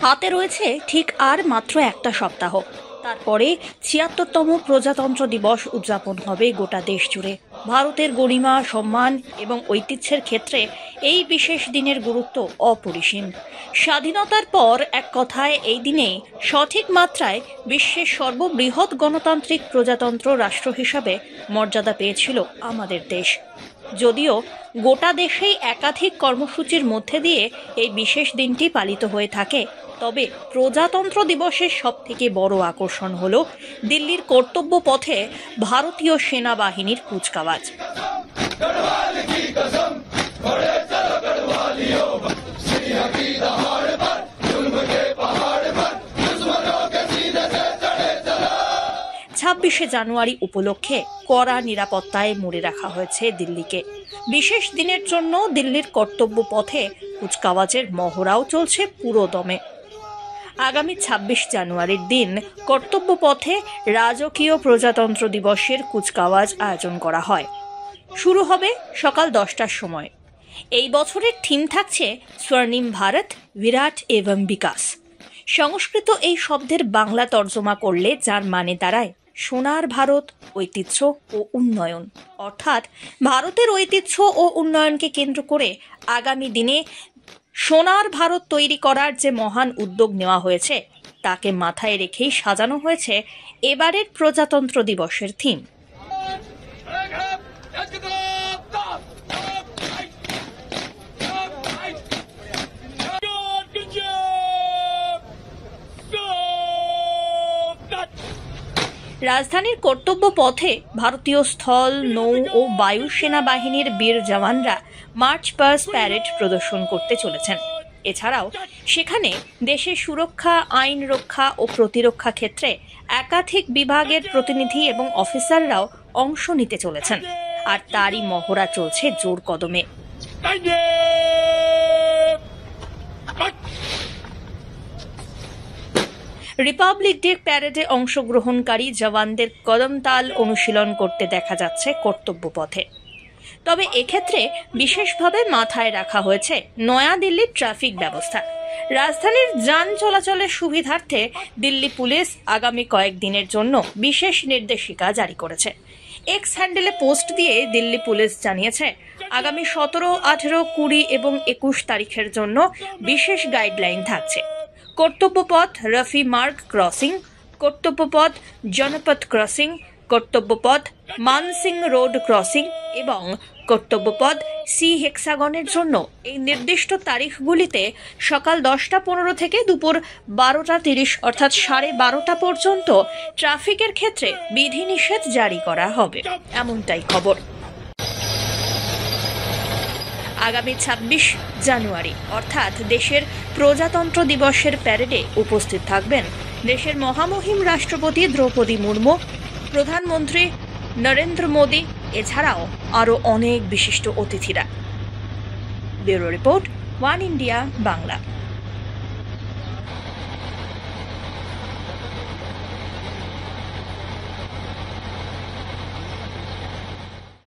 হাতে রয়েছে ঠিক আর মাত্র একটা সপ্তাহ, তারপরে ৭৬তম প্রজাতন্ত্র দিবস উদযাপন হবে গোটা দেশ জুড়ে। ভারতের গরিমা, সম্মান এবং ঐতিহ্যের ক্ষেত্রে এই বিশেষ দিনের গুরুত্ব অপরিসীম। স্বাধীনতার পর এক কথায় এই দিনে সঠিক মাত্রায় বিশ্বের সর্ববৃহৎ গণতান্ত্রিক প্রজাতন্ত্র রাষ্ট্র হিসাবে মর্যাদা পেয়েছিল আমাদের দেশ। যদিও গোটা দেশেই একাধিক কর্মসূচির মধ্যে দিয়ে এই বিশেষ দিনটি পালিত হয়ে থাকে, তবে প্রজাতন্ত্র দিবসের সবথেকে বড় আকর্ষণ হল দিল্লির কর্তব্য পথে ভারতীয় সেনাবাহিনীর কুচকাওয়াজ। ছাব্বিশে জানুয়ারি উপলক্ষে কড়া নিরাপত্তায় মুড়ে রাখা হয়েছে দিল্লিকে। বিশেষ দিনের জন্য দিল্লির কর্তব্য পথে কুচকাওয়াজের মহড়াও চলছে পুরো দমে। আগামী ২৬ জানুয়ারির দিন কর্তব্য পথে রাজকীয় প্রজাতন্ত্র দিবসের কুচকাওয়াজ আয়োজন করা হয়। শুরু হবে সকাল ১০টার সময়। এই বছরের থিম থাকছে স্বর্ণিম ভারত, বিরাট এবং বিকাশ। সংস্কৃত এই শব্দের বাংলা তর্জমা করলে যার মানে দাঁড়ায় সোনার ভারত, ঐতিহ্য ও উন্নয়ন। অর্থাৎ ভারতের ঐতিহ্য ও উন্নয়নকে কেন্দ্র করে আগামী দিনে সোনার ভারত তৈরি করার যে মহান উদ্যোগ নেওয়া হয়েছে তাকে মাথায় রেখেই সাজানো হয়েছে এবারের প্রজাতন্ত্র দিবসের থিম। রাজধানীর কর্তব্য পথে ভারতীয় স্থল, নৌ ও বায়ু সেনাবাহিনীর বীর জওয়ানরা মার্চ পাস্ট প্যারেড প্রদর্শন করতে চলেছেন। এছাড়াও সেখানে দেশের সুরক্ষা, আইন রক্ষা ও প্রতিরক্ষা ক্ষেত্রে একাধিক বিভাগের প্রতিনিধি এবং অফিসাররাও অংশ নিতে চলেছেন। আর তারই মহড়া চলছে জোর কদমে। রিপাবলিক ডে প্যারেডে অংশগ্রহণকারী জওয়ানদের কদমতাল অনুশীলন করতে দেখা যাচ্ছে কর্তব্য পথে। তবে এক্ষেত্রে বিশেষভাবে মাথায় রাখা হয়েছে নয়াদিল্লির ট্রাফিক ব্যবস্থা। রাজধানীর যান চলাচলের সুবিধার্থে দিল্লি পুলিশ আগামী কয়েকদিনের জন্য বিশেষ নির্দেশিকা জারি করেছে। এক্স হ্যান্ডেলে পোস্ট দিয়ে দিল্লি পুলিশ জানিয়েছে, আগামী ১৭, ১৮, ২০ এবং ২১ তারিখের জন্য বিশেষ গাইডলাইন থাকছে। Kartavya Path Rafi Marg crossing, Kartavya Path Janpath crossing, Kartavya Path Mansingh road crossing এবং কর্তব্যপথ সি হেক্সাগনের জন্য এই নির্দিষ্ট তারিখগুলিতে সকাল ১০টা ১৫ থেকে দুপুর ১২টা ৩০ অর্থাৎ ১২:৩০ পর্যন্ত ট্রাফিকের ক্ষেত্রে বিধিনিষেধ জারি করা হবে, এমনটাই খবর। আগামী ২৬ জানুয়ারি অর্থাৎ দেশের প্রজাতন্ত্র দিবসের প্যারেডে উপস্থিত থাকবেন দেশের মহামহিম রাষ্ট্রপতি দ্রৌপদী মুর্মু, প্রধানমন্ত্রী নরেন্দ্র মোদী, এছাড়াও আরও অনেক বিশিষ্ট অতিথিরা। Bureau report, one India Bangla.